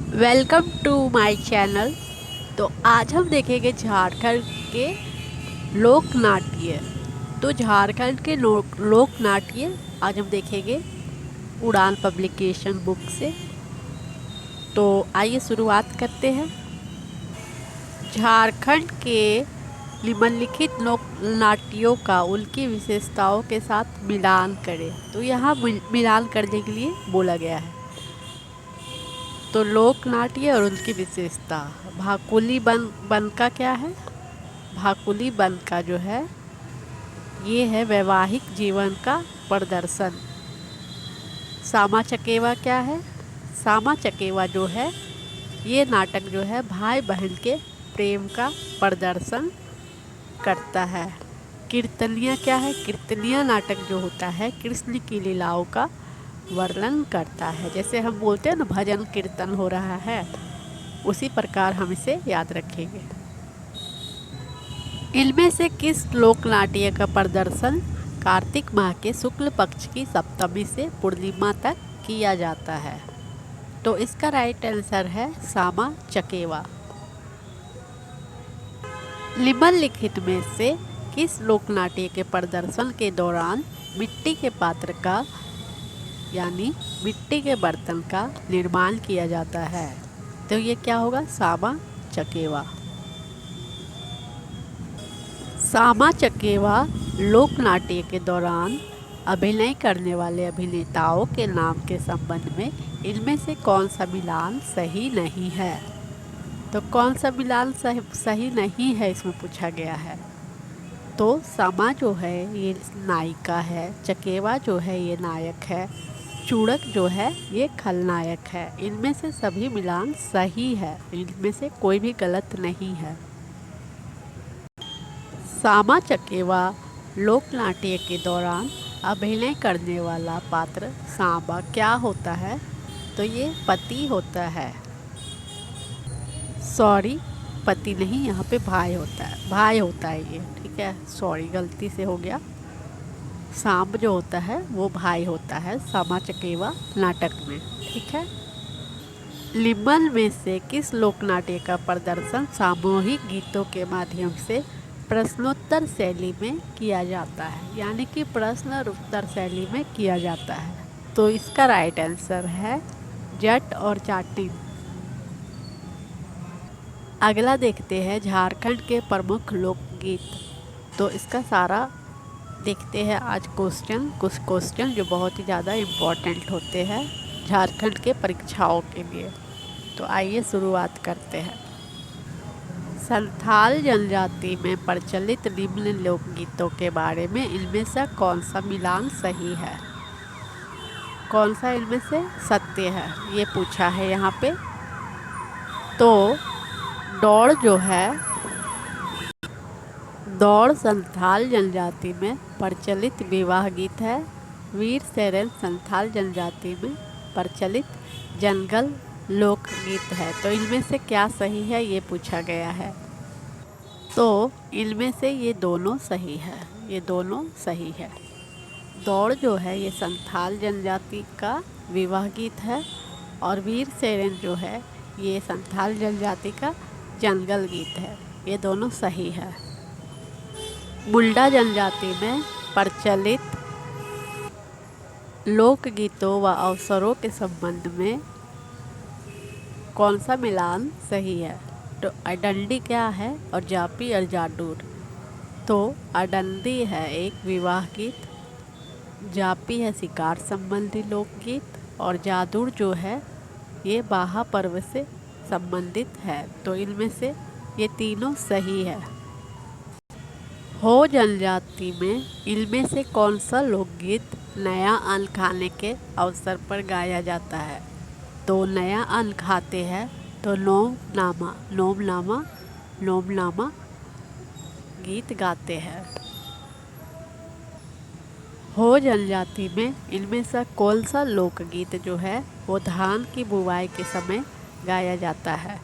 Welcome to my channel. तो आज हम देखेंगे झारखंड के लोक नाट्य। तो झारखंड के लोक नाट्य आज हम देखेंगे उड़ान पब्लिकेशन बुक से। तो आइए शुरुआत करते हैं। झारखंड के निम्नलिखित लोक नाट्यों का उनकी विशेषताओं के साथ मिलान करें। तो यहाँ मिलान करने के लिए बोला गया है। तो लोक नाट्य और उनकी विशेषता। भाकुली बन का क्या है? भाकुली बन का जो है ये है वैवाहिक जीवन का प्रदर्शन। सामा चकेवा क्या है? सामा चकेवा जो है ये नाटक जो है भाई बहन के प्रेम का प्रदर्शन करता है। कीर्तनिया क्या है? कीर्तनिया नाटक जो होता है कृष्ण की लीलाओं का वर्णन करता है। जैसे हम बोलते हैं ना भजन कीर्तन हो रहा है, उसी प्रकार हम इसे याद रखेंगे। इनमें से किस लोक नाट्य का प्रदर्शन कार्तिक माह के शुक्ल पक्ष की सप्तमी से पूर्णिमा तक किया जाता है? तो इसका राइट आंसर है सामा चकेवा। निम्नलिखित में से किस लोक नाट्य के प्रदर्शन के दौरान मिट्टी के पात्र का यानी मिट्टी के बर्तन का निर्माण किया जाता है? तो ये क्या होगा? सामा चकेवा। सामा चकेवा लोक नाट्य के दौरान अभिनय करने वाले अभिनेताओं के नाम के संबंध में इनमें से कौन सा मिलान सही नहीं है? तो कौन सा मिलान सही नहीं है इसमें पूछा गया है। तो सामा जो है ये नायिका है, चकेवा जो है ये नायक है, चूड़क जो है ये खलनायक है। इनमें से सभी मिलान सही है, इनमें से कोई भी गलत नहीं है। सामा चकेवा लोक नाट्य के दौरान अभिनय करने वाला पात्र सांबा क्या होता है? तो ये पति होता है। सॉरी, पति नहीं, यहाँ पे भाई होता है, भाई होता है ये, ठीक है। सॉरी, गलती से हो गया। सांब जो होता है वो भाई होता है सामा चकेवा नाटक में, ठीक है। निम्न में से किस लोक नाट्य का प्रदर्शन सामूहिक गीतों के माध्यम से प्रश्नोत्तर शैली में किया जाता है? यानी कि प्रश्न और उत्तर शैली में किया जाता है। तो इसका राइट आंसर है जट और जाटिन। अगला देखते हैं झारखंड के प्रमुख लोकगीत। तो इसका सारा देखते हैं आज कुछ क्वेश्चन जो बहुत ही ज़्यादा इम्पोर्टेंट होते हैं झारखंड के परीक्षाओं के लिए। तो आइए शुरुआत करते हैं। संथाल जनजाति में प्रचलित निम्न लोकगीतों के बारे में इनमें से कौन सा मिलान सही है? कौन सा इनमें से सत्य है ये पूछा है यहाँ पे। तो दौड़ जो है, दौड़ संथाल जनजाति में प्रचलित विवाह गीत है। वीर सेरेन संथाल जनजाति में प्रचलित जंगल लोकगीत है। तो इनमें से क्या सही है ये पूछा गया है। तो इनमें से ये दोनों सही है, ये दोनों सही है। दौड़ जो है ये संथाल जनजाति का विवाह गीत है और वीर सेरेन जो है ये संथाल जनजाति का जंगल गीत है। ये दोनों सही है। मुंडा जनजाति में प्रचलित लोकगीतों व अवसरों के संबंध में कौन सा मिलान सही है? तो अडंडी क्या है और जापी और जाडूर। तो अडंडी है एक विवाह गीत, जापी है शिकार संबंधी लोकगीत और जादूर जो है ये बाहा पर्व से संबंधित है। तो इनमें से ये तीनों सही है। हो जनजाति में इनमें से कौन सा लोकगीत नया अन्न खाने के अवसर पर गाया जाता है? तो नया अन्न खाते हैं तो नोमनामा गीत गाते हैं। हो जनजाति में इनमें से कौन सा लोकगीत जो है वो धान की बुवाई के समय गाया जाता है?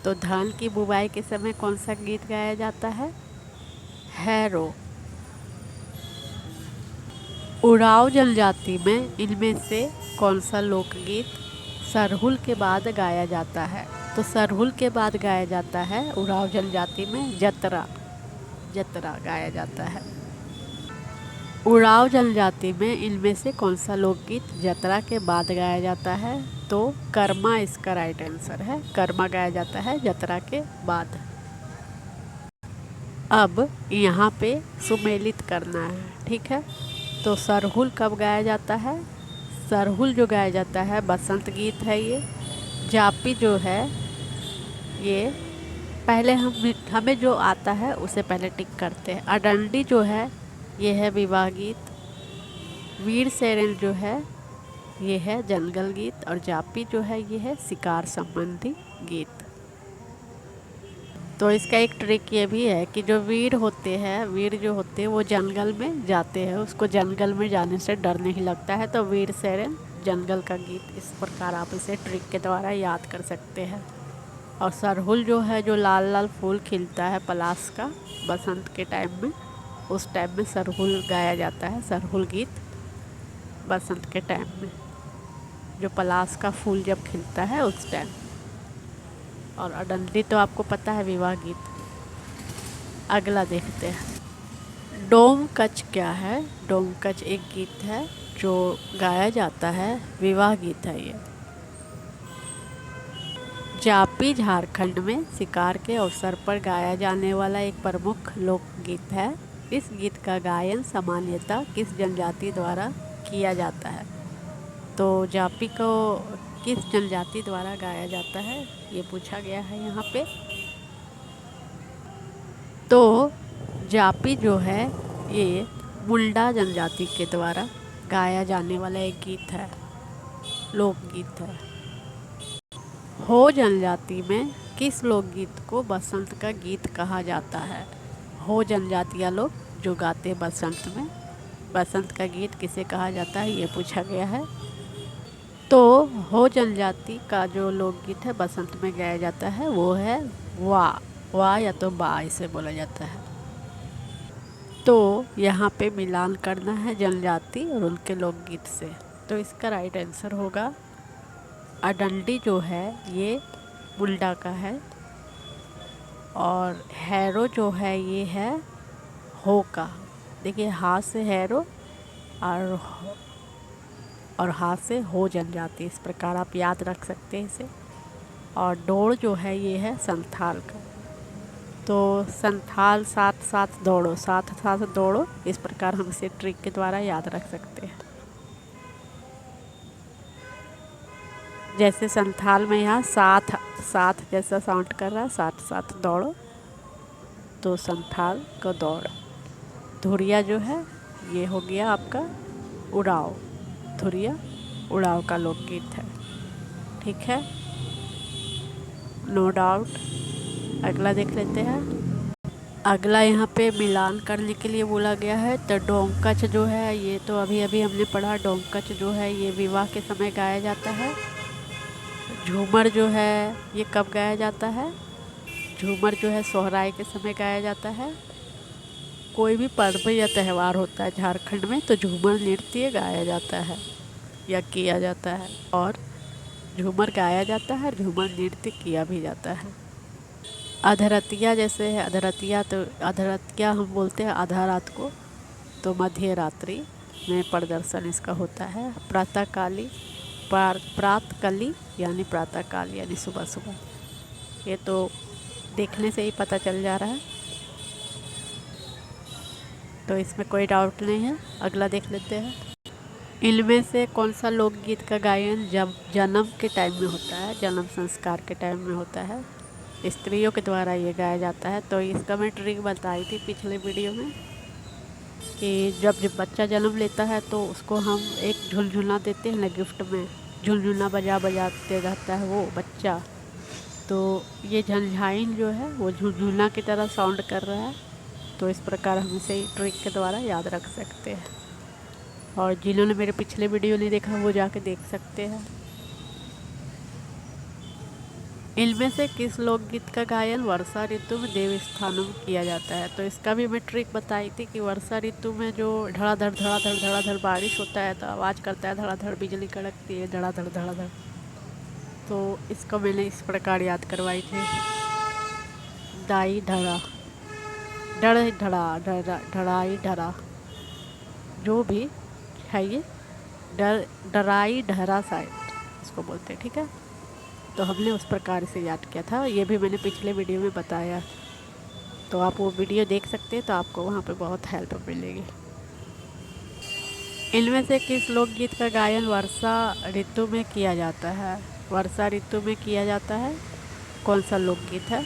तो धान की बुवाई के समय कौन सा गीत गाया जाता है? हैरो। उराव जनजाति में इनमें से कौन सा लोकगीत सरहुल के बाद गाया जाता है। तो सरहुल के बाद गाया जाता है उरांव जनजाति में जतरा। जतरा गाया जाता है। उरांव जनजाति में इनमें से कौन सा लोकगीत जतरा के बाद गाया जाता है? तो कर्मा इसका राइट आंसर है। कर्मा गाया जाता है जतरा के बाद। अब यहाँ पे सुमेलित करना है, ठीक है। तो सरहुल कब गाया जाता है? सरहुल जो गाया जाता है बसंत गीत है ये। जापी जो है ये पहले हमें जो आता है उसे पहले टिक करते हैं। अडंडी जो है ये है विवाह गीत। वीर सेरेल जो है ये है जंगल गीत। और जापी जो है ये है शिकार संबंधी गीत। तो इसका एक ट्रिक ये भी है कि जो वीर होते हैं, वीर जो होते हैं वो जंगल में जाते हैं, उसको जंगल में जाने से डर नहीं लगता है। तो वीर सेरेन जंगल का गीत, इस प्रकार आप इसे ट्रिक के द्वारा याद कर सकते हैं। और सरहुल जो है जो लाल लाल फूल खिलता है पलाश का बसंत के टाइम में, उस टाइम में सरहुल गाया जाता है। सरहुल गीत बसंत के टाइम में जो पलाश का फूल जब खिलता है उस टाइम। और अडंडी तो आपको पता है विवाह गीत। अगला देखते हैं डोम कच क्या है। डोम कच एक गीत है जो गाया जाता है, विवाह गीत है ये। जापी झारखंड में शिकार के अवसर पर गाया जाने वाला एक प्रमुख लोकगीत है। इस गीत का गायन सामान्यतः किस जनजाति द्वारा किया जाता है? तो जापी को किस जनजाति द्वारा गाया जाता है ये पूछा गया है यहाँ पे। तो जापी जो है ये मुंडा जनजाति के द्वारा गाया जाने वाला एक गीत है, लोकगीत है। हो जनजाति में किस लोकगीत को बसंत का गीत कहा जाता है? हो जनजातियाँ लोग जो गाते बसंत में, बसंत का गीत किसे कहा जाता है ये पूछा गया है। तो हो जनजाति का जो लोकगीत है बसंत में गाया जाता है वो है वाह। वाह या तो बा इसे बोला जाता है। तो यहाँ पे मिलान करना है जनजाति और उनके लोकगीत से। तो इसका राइट आंसर होगा अडंडी जो है ये मुंडा का है। और हैरो जो है ये है हो का। देखिए हा से हैरो और हाथ से हो जनजाति, इस प्रकार आप याद रख सकते हैं इसे। और डोड़ जो है ये है संथाल का। तो संथाल साथ साथ दौड़ो, साथ साथ दौड़ो, इस प्रकार हम इसे ट्रिक के द्वारा याद रख सकते हैं। जैसे संथाल में यहाँ साथ साथ जैसा साउंड कर रहा है, साथ साथ दौड़ो, तो संथाल का दौड़। धुरिया जो है ये हो गया आपका उड़ाव। धुरिया उड़ाव का लोकगीत है, ठीक है, नो डाउट। अगला देख लेते हैं। अगला यहाँ पे मिलान करने के लिए बोला गया है। तो डोमकच जो है ये तो अभी अभी हमने पढ़ा। डोमकच जो है ये विवाह के समय गाया जाता है। झूमर जो है ये कब गाया जाता है? झूमर जो है सोहराय के समय गाया जाता है। कोई भी पर्व या त्यौहार होता है झारखंड में तो झूमर नृत्य गाया जाता है या किया जाता है। और झूमर गाया जाता है, झूमर नृत्य किया भी जाता है। अधरतिया जैसे है, अधरतिया तो अधरतिया हम बोलते हैं आधा रात को। तो मध्य रात्रि में प्रदर्शन इसका होता है। प्रातःकाली प्रातःकाली यानी प्रातःकाल यानी सुबह सुबह। ये तो देखने से ही पता चल जा रहा है, तो इसमें कोई डाउट नहीं है। अगला देख लेते हैं। इनमें से कौन सा लोकगीत का गायन जब जन्म के टाइम में होता है, जन्म संस्कार के टाइम में होता है, स्त्रियों के द्वारा ये गाया जाता है? तो इसका मैं ट्रिक बताई थी पिछले वीडियो में कि जब बच्चा जन्म लेता है तो उसको हम एक झुनझुना देते हैं ना गिफ्ट में। झुनझुना बजाते रहता है वो बच्चा। तो ये झंझाइन जो है वो झुनझुना की तरह साउंड कर रहा है। तो इस प्रकार हम इसे ट्रिक के द्वारा याद रख सकते हैं। और जिन्होंने मेरे पिछले वीडियो नहीं देखा वो जाके देख सकते हैं। इनमें से किस लोकगीत का गायन वर्षा ऋतु में देव स्थानों में किया जाता है? तो इसका भी मैं ट्रिक बताई थी कि वर्षा ऋतु में जो धड़ाधड़ बारिश होता है तो आवाज़ करता है धड़ाधड़, बिजली कड़कती है धड़ाधड़ धड़ाधड़। तो इसको मैंने इस प्रकार याद करवाई थी। दाई धड़ा, डर धड़ा, ढड़ाई धड़ा, जो भी है ये डराई ढहरा साइड इसको बोलते हैं। ठीक है, तो हमने उस प्रकार से याद किया था। ये भी मैंने पिछले वीडियो में बताया, तो आप वो वीडियो देख सकते हैं, तो आपको वहाँ पे बहुत हेल्प मिलेगी। इनमें से किस लोकगीत का गायन वर्षा ऋतु में किया जाता है? वर्षा ऋतु में किया जाता है, कौन सा लोकगीत है?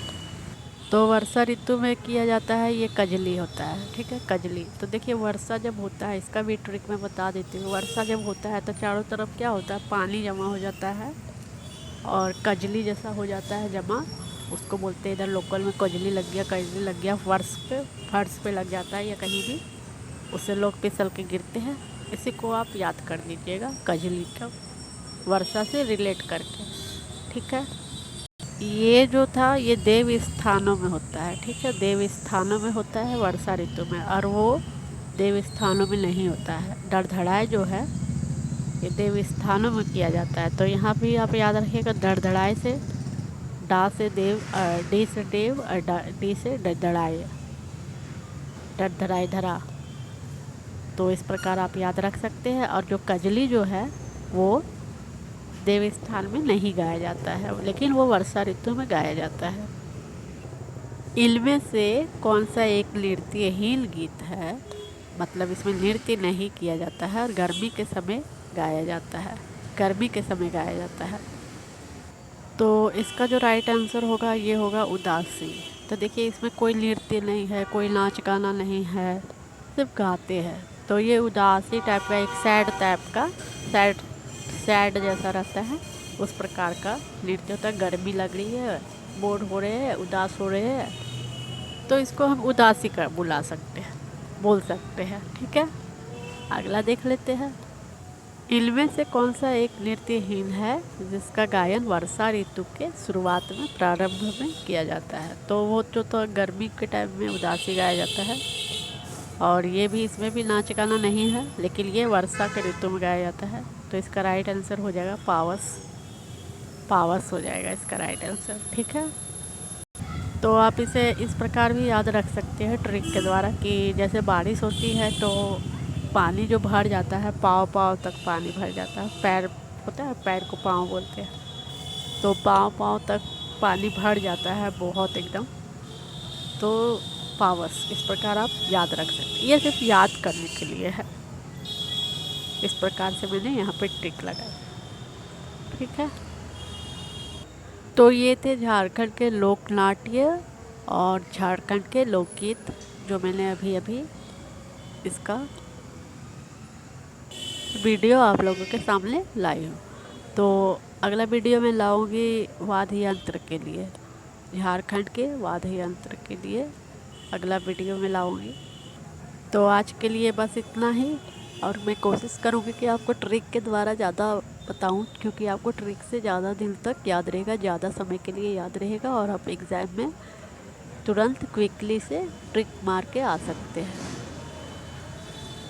तो वर्षा ऋतु में किया जाता है, ये कजली होता है। ठीक है, कजली। तो देखिए वर्षा जब होता है, इसका भी ट्रिक मैं बता देती हूँ। वर्षा जब होता है तो चारों तरफ क्या होता है, पानी जमा हो जाता है और कजली जैसा हो जाता है जमा। उसको बोलते हैं इधर लोकल में कजली लग गया, कजली लग गया, फर्श पे लग जाता है या कहीं भी, उससे लोग फिसल के गिरते हैं। इसी को आप याद कर लीजिएगा, कजली का वर्षा से रिलेट करके। ठीक है, ये जो था ये देव स्थानों में होता है। ठीक है, देव स्थानों में होता है वर्षा ऋतु में, और वो देव स्थानों में नहीं होता है। धड़धड़ाए जो है ये देव स्थानों में किया जाता है। तो यहाँ भी आप याद रखिएगा, धड़धड़ाए से डा से देव, डी से देव और डी से धड़ाए, धड़धड़ाए धरा। तो इस प्रकार आप याद रख सकते हैं। और जो कजली जो है वो देव स्थान में नहीं गाया जाता है, लेकिन वो वर्षा ऋतु में गाया जाता है। इनमें से कौन सा एक नृत्यहीन गीत है, मतलब इसमें नृत्य नहीं किया जाता है और गर्मी के समय गाया जाता है, गर्मी के समय गाया जाता है? तो इसका जो राइट आंसर होगा ये होगा उदासी। तो देखिए इसमें कोई नृत्य नहीं है, कोई नाच गाना नहीं है, सिर्फ गाते हैं। तो ये उदासी टाइप का, एक सैड टाइप का, सैड जैसा रहता है, उस प्रकार का नृत्य होता है। गर्मी लग रही है, बोर हो रहे हैं, उदास हो रहे हैं, तो इसको हम उदासी का बोल सकते हैं। ठीक है, अगला देख लेते हैं। इनमें से कौन सा एक नृत्यहीन है जिसका गायन वर्षा ऋतु के शुरुआत में, प्रारंभ में किया जाता है? तो वो जो तो गर्मी के टाइम में उदासी गाया जाता है, और ये भी, इसमें भी नाच गाना नहीं है, लेकिन ये वर्षा के ऋतु में गाया जाता है। तो इसका राइट आंसर हो जाएगा पावस हो जाएगा इसका राइट आंसर। ठीक है, तो आप इसे इस प्रकार भी याद रख सकते हैं ट्रिक के द्वारा, कि जैसे बारिश होती है तो पानी जो भर जाता है, पाँव तक पानी भर जाता है, पैर होता है, पैर को पाँव बोलते हैं, तो पाँव तक पानी भर जाता है बहुत एकदम, तो पावस। इस प्रकार आप याद रख सकते हैं, ये सिर्फ याद करने के लिए है। इस प्रकार से मैंने यहाँ पे ट्रिक लगाई। ठीक है, तो ये थे झारखंड के लोकनाट्य और झारखंड के लोकगीत, जो मैंने अभी इसका वीडियो आप लोगों के सामने लाई हूँ। तो अगला वीडियो मैं लाऊंगी वाद्य यंत्र के लिए, झारखंड के वाद्य यंत्र के लिए अगला वीडियो में लाऊंगी। तो आज के लिए बस इतना ही, और मैं कोशिश करूँगी कि आपको ट्रिक के द्वारा ज़्यादा बताऊँ, क्योंकि आपको ट्रिक से ज़्यादा दिन तक याद रहेगा, ज़्यादा समय के लिए याद रहेगा, और आप एग्ज़ाम में तुरंत क्विकली से ट्रिक मार के आ सकते हैं।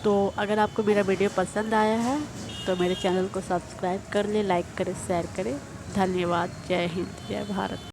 तो अगर आपको मेरा वीडियो पसंद आया है तो मेरे चैनल को सब्सक्राइब कर ले, लाइक करें, शेयर करें। धन्यवाद। जय हिंद, जय भारत।